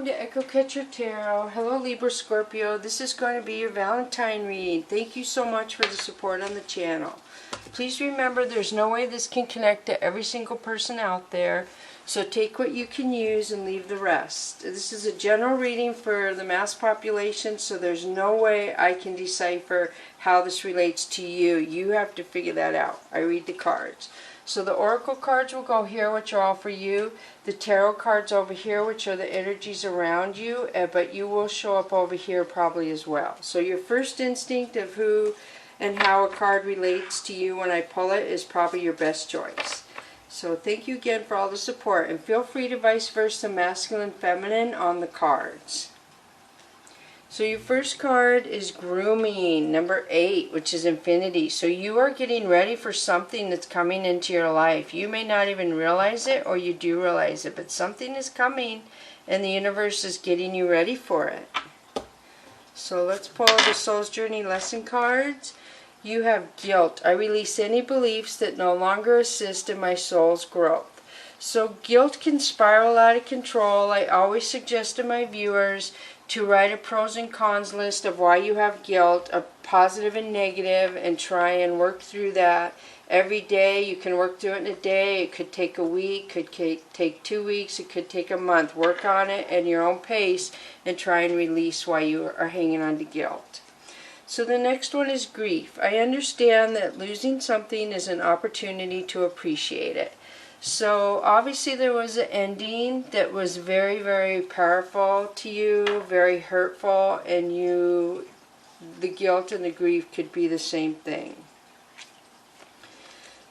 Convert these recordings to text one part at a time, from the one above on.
welcome to EKATERINA Tarot. Hello Libra, Scorpio. This is going to be your Valentine reading. Thank you so much for the support on the channel. Please remember there's no way this can connect to every single person out there. So take what you can use and leave the rest. This is a general reading for the mass population, so there's no way I can decipher how this relates to you. You have to figure that out. I read the cards. So the oracle cards will go here, which are all for you. The tarot cards over here, which are the energies around you, but you will show up over here probably as well. So your first instinct of who and how a card relates to you when I pull it is probably your best choice. So thank you again for all the support, and feel free to vice versa masculine feminine on the cards. So your first card is grooming, number 8, which is infinity. So you are getting ready for something that's coming into your life. You may not even realize it, or you do realize it, but something is coming and the universe is getting you ready for it. So let's pull the Soul's Journey lesson cards. You have guilt. I release any beliefs that no longer assist in my soul's growth. So guilt can spiral out of control. I always suggest to my viewers to write a pros and cons list of why you have guilt, a positive and negative, and try and work through that every day. You can work through it in a day. It could take a week, could take 2 weeks, it could take a month. Work on it at your own pace and try and release why you are hanging on to guilt. So the next one is grief. I understand that losing something is an opportunity to appreciate it. So obviously there was an ending that was very, very powerful to you, very hurtful, and the guilt and the grief could be the same thing.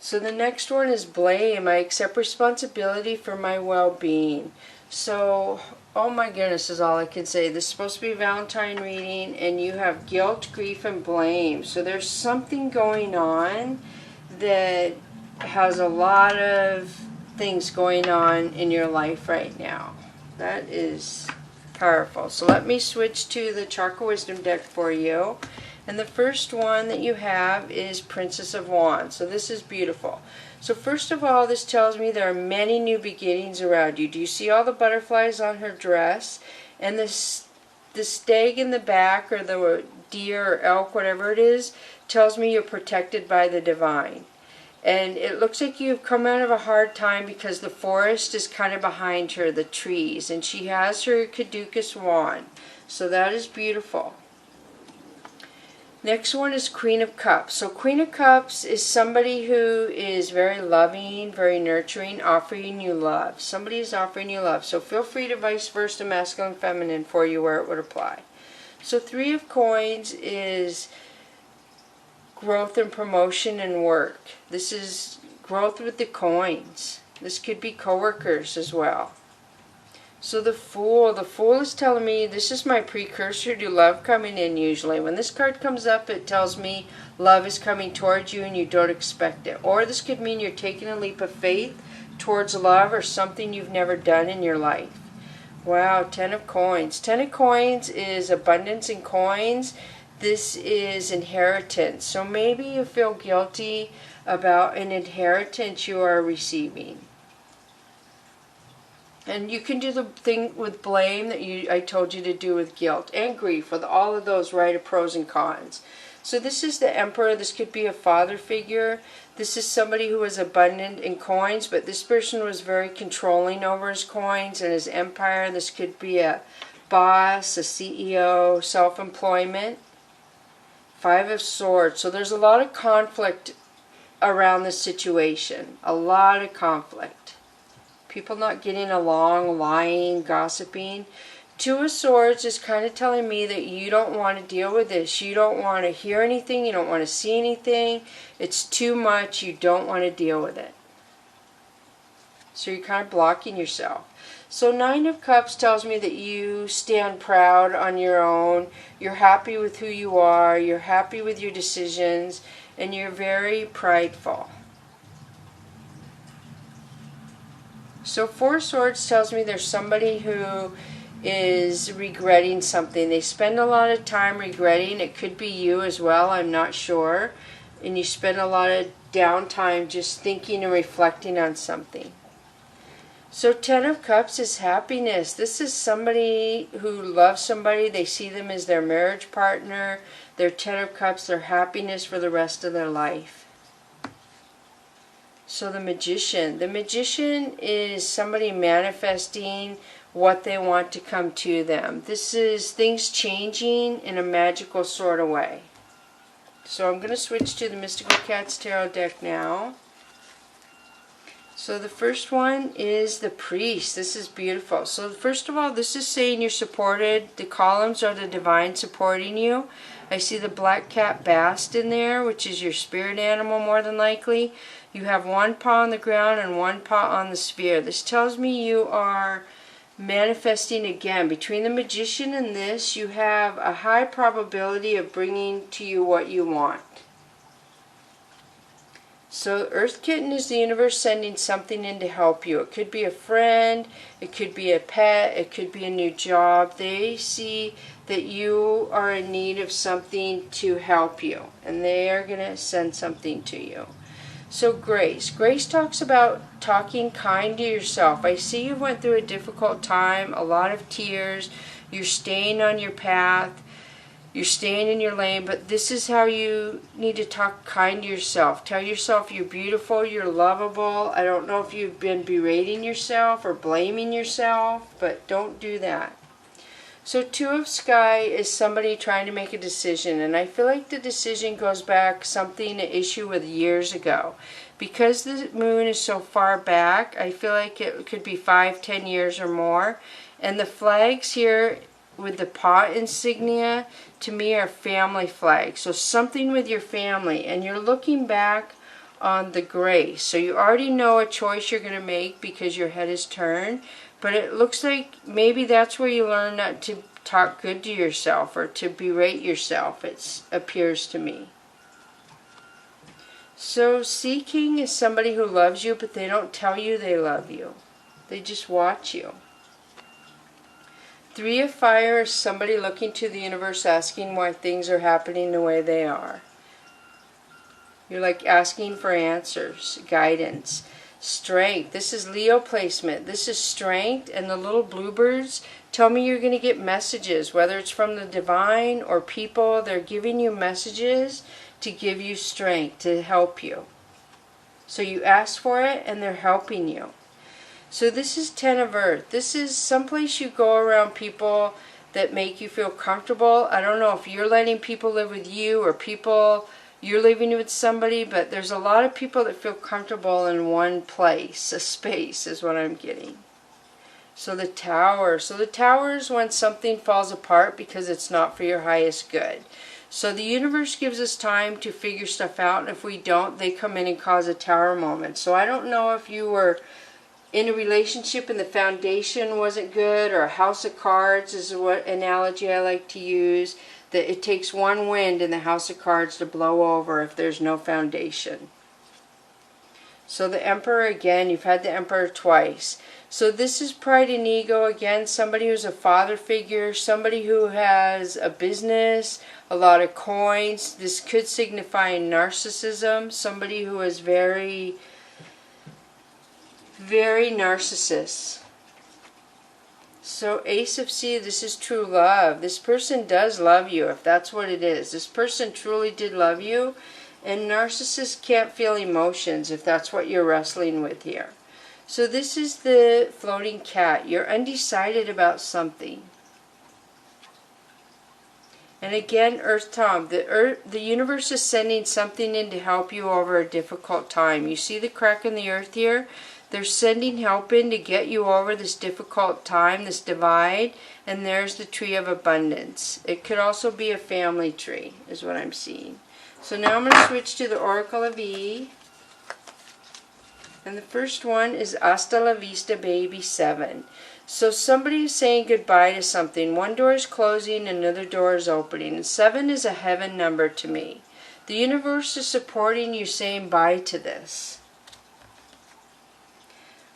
So the next one is blame. I accept responsibility for my well-being. So, oh my goodness is all I can say. This is supposed to be a Valentine reading, and you have guilt, grief, and blame. So there's something going on that has a lot of things going on in your life right now. That is powerful. So let me switch to the Chakra Wisdom deck for you. And the first one that you have is Princess of Wands. So this is beautiful. So first of all, this tells me there are many new beginnings around you. Do you see all the butterflies on her dress? And the stag in the back, or the deer or elk, whatever it is, tells me you're protected by the divine. And it looks like you've come out of a hard time because the forest is kind of behind her, the trees. And she has her caduceus wand. So that is beautiful. Next one is Queen of Cups. So Queen of Cups is somebody who is very loving, very nurturing, offering you love. Somebody is offering you love. So feel free to vice versa masculine feminine for you where it would apply. So Three of Coins is growth and promotion and work. This is growth with the coins. This could be coworkers as well. So the Fool is telling me this is my precursor to love coming in usually. When this card comes up, it tells me love is coming towards you and you don't expect it. Or this could mean you're taking a leap of faith towards love or something you've never done in your life. Wow, 10 of Coins. 10 of Coins is abundance in coins. This is inheritance. So maybe you feel guilty about an inheritance you are receiving. And you can do the thing with blame that I told you to do with guilt and grief. With all of those, write a pros and cons. So this is the Emperor. This could be a father figure. This is somebody who was abundant in coins, but this person was very controlling over his coins and his empire. This could be a boss, a CEO, self-employment. 5 of Swords. So there's a lot of conflict around this situation. A lot of conflict. People not getting along, lying, gossiping. 2 of Swords is kind of telling me that you don't want to deal with this. You don't want to hear anything. You don't want to see anything. It's too much. You don't want to deal with it. So you're kind of blocking yourself. So 9 of Cups tells me that you stand proud on your own. You're happy with who you are. You're happy with your decisions. And you're very prideful. So 4 of Swords tells me there's somebody who is regretting something. They spend a lot of time regretting. It could be you as well. I'm not sure. And you spend a lot of downtime just thinking and reflecting on something. So 10 of Cups is happiness. This is somebody who loves somebody. They see them as their marriage partner. Their 10 of Cups, their happiness for the rest of their life. So the Magician. The Magician is somebody manifesting what they want to come to them. This is things changing in a magical sort of way. So I'm going to switch to the Mystical Cats Tarot deck now. So the first one is the Priest. This is beautiful. So first of all, this is saying you're supported. The columns are the divine supporting you. I see the black cat bast in there, which is your spirit animal more than likely. You have one paw on the ground and one paw on the sphere. This tells me you are manifesting again. Between the Magician and this, you have a high probability of bringing to you what you want. So Earth Kitten is the universe sending something in to help you. It could be a friend, it could be a pet, it could be a new job. They see that you are in need of something to help you, and they are going to send something to you. So Grace. Grace talks about talking kind to yourself. I see you went through a difficult time, a lot of tears. You're staying on your path. You're staying in your lane, but this is how you need to talk kind to yourself. Tell yourself you're beautiful, you're lovable. I don't know if you've been berating yourself or blaming yourself, but don't do that. So Two of Sky is somebody trying to make a decision, and I feel like the decision goes back something, an issue with years ago. Because the moon is so far back, I feel like it could be 5-10 years or more. And the flags here with the paw insignia, to me, are family flags. So something with your family, and you're looking back on the Grace. So you already know a choice you're going to make because your head is turned. But it looks like maybe that's where you learn not to talk good to yourself or to berate yourself, it appears to me. So Sea King is somebody who loves you, but they don't tell you they love you. They just watch you. Three of Fire is somebody looking to the universe asking why things are happening the way they are. You're like asking for answers, guidance. Strength. This is Leo placement. This is strength, and the little bluebirds tell me you're going to get messages, whether it's from the divine or people. They're giving you messages to give you strength, to help you. So you ask for it, and they're helping you. So this is 10 of Earth. This is someplace you go around people that make you feel comfortable. I don't know if you're letting people live with you or people you're living with somebody, but there's a lot of people that feel comfortable in one place, a space is what I'm getting. So the Tower. So the Tower is when something falls apart because it's not for your highest good. So the universe gives us time to figure stuff out, and if we don't, they come in and cause a Tower moment. So I don't know if you were in a relationship and the foundation wasn't good, or a house of cards is what analogy I like to use. That it takes one wind in the house of cards to blow over if there's no foundation. So the Emperor again, you've had the Emperor twice. So this is pride and ego again, somebody who's a father figure, somebody who has a business, a lot of coins. This could signify narcissism, somebody who is very, very narcissist. So Ace of Sea, this is true love. This person does love you, if that's what it is. This person truly did love you, and narcissists can't feel emotions if that's what you're wrestling with here. So this is the Floating Cat. You're undecided about something. And again, Earth Tom, the universe is sending something in to help you over a difficult time. You see the crack in the earth here? They're sending help in to get you over this difficult time, this divide, and there's the Tree of Abundance. It could also be a family tree, is what I'm seeing. So now I'm going to switch to the Oracle of E. And the first one is Hasta la Vista Baby 7. So somebody is saying goodbye to something. One door is closing, another door is opening. And 7 is a heaven number to me. The universe is supporting you saying bye to this.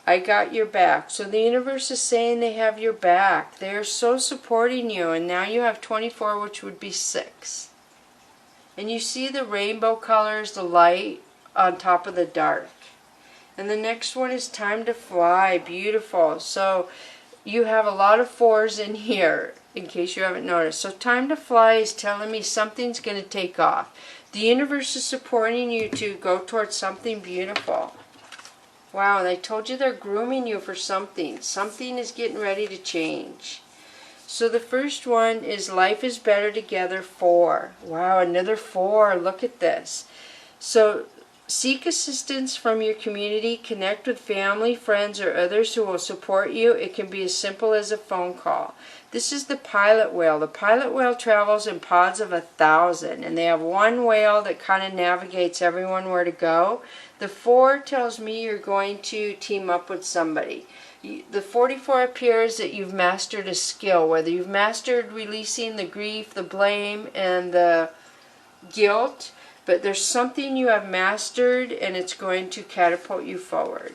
I got your back. So the universe is saying they have your back. They are so supporting you. And now you have 24, which would be 6. And you see the rainbow colors, the light on top of the dark. And the next one is time to fly. Beautiful. So you have a lot of 4s in here, in case you haven't noticed. So time to fly is telling me something's going to take off. The universe is supporting you to go towards something beautiful. Wow, and I told you they're grooming you for something. Something is getting ready to change. So the first one is life is better together 4. Wow, another 4. Look at this. So seek assistance from your community. Connect with family, friends, or others who will support you. It can be as simple as a phone call. This is the pilot whale. The pilot whale travels in pods of 1,000, and they have one whale that kind of navigates everyone where to go. The 4 tells me you're going to team up with somebody. The 44 appears that you've mastered a skill, whether you've mastered releasing the grief, the blame, and the guilt, but there's something you have mastered and it's going to catapult you forward.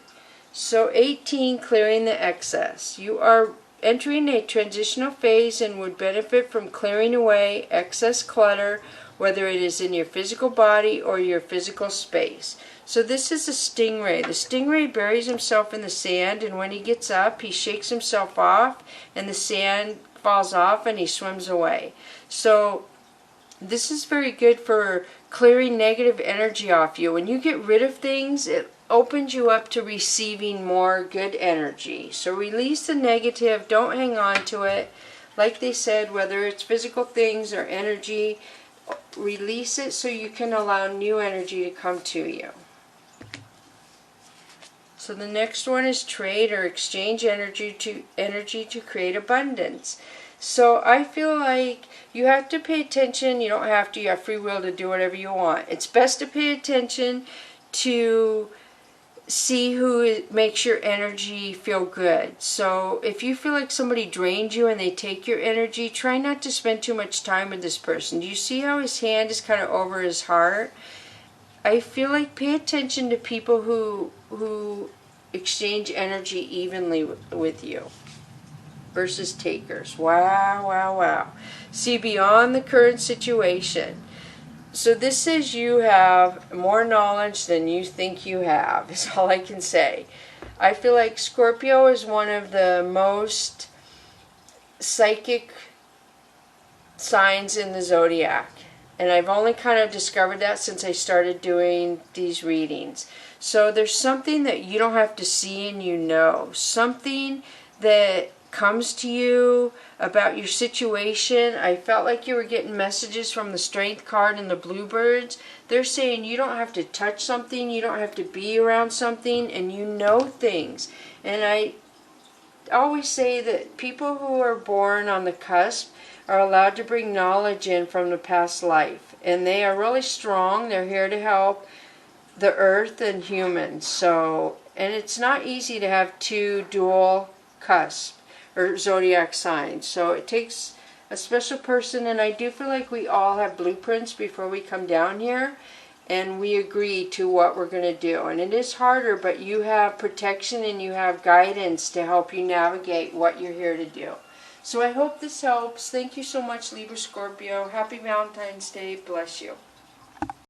So 18, clearing the excess. You are entering a transitional phase and would benefit from clearing away excess clutter, whether it is in your physical body or your physical space. So this is a stingray. The stingray buries himself in the sand, and when he gets up, he shakes himself off, and the sand falls off, and he swims away. So this is very good for clearing negative energy off you. When you get rid of things, it opens you up to receiving more good energy. So release the negative. Don't hang on to it. Like they said, whether it's physical things or energy, release it so you can allow new energy to come to you. So the next one is trade or exchange energy to create abundance. So I feel like you have to pay attention. You don't have to. You have free will to do whatever you want. It's best to pay attention to see who makes your energy feel good. So if you feel like somebody drains you and they take your energy, try not to spend too much time with this person. Do you see how his hand is kind of over his heart? I feel like pay attention to people who exchange energy evenly with you versus takers. Wow, wow, wow. See beyond the current situation. So this says you have more knowledge than you think you have, is all I can say. I feel like Scorpio is one of the most psychic signs in the zodiac. And I've only kind of discovered that since I started doing these readings. So there's something that you don't have to see and you know. Something that comes to you about your situation. I felt like you were getting messages from the Strength card and the Bluebirds. They're saying you don't have to touch something, you don't have to be around something, and you know things. And I always say that people who are born on the cusp are allowed to bring knowledge in from the past life. And they are really strong. They're here to help the earth and humans. So, and it's not easy to have 2 dual cusp or zodiac signs. So it takes a special person, and I do feel like we all have blueprints before we come down here, and we agree to what we're going to do. And it is harder, but you have protection and you have guidance to help you navigate what you're here to do. So I hope this helps. Thank you so much, Libra Scorpio. Happy Valentine's Day. Bless you.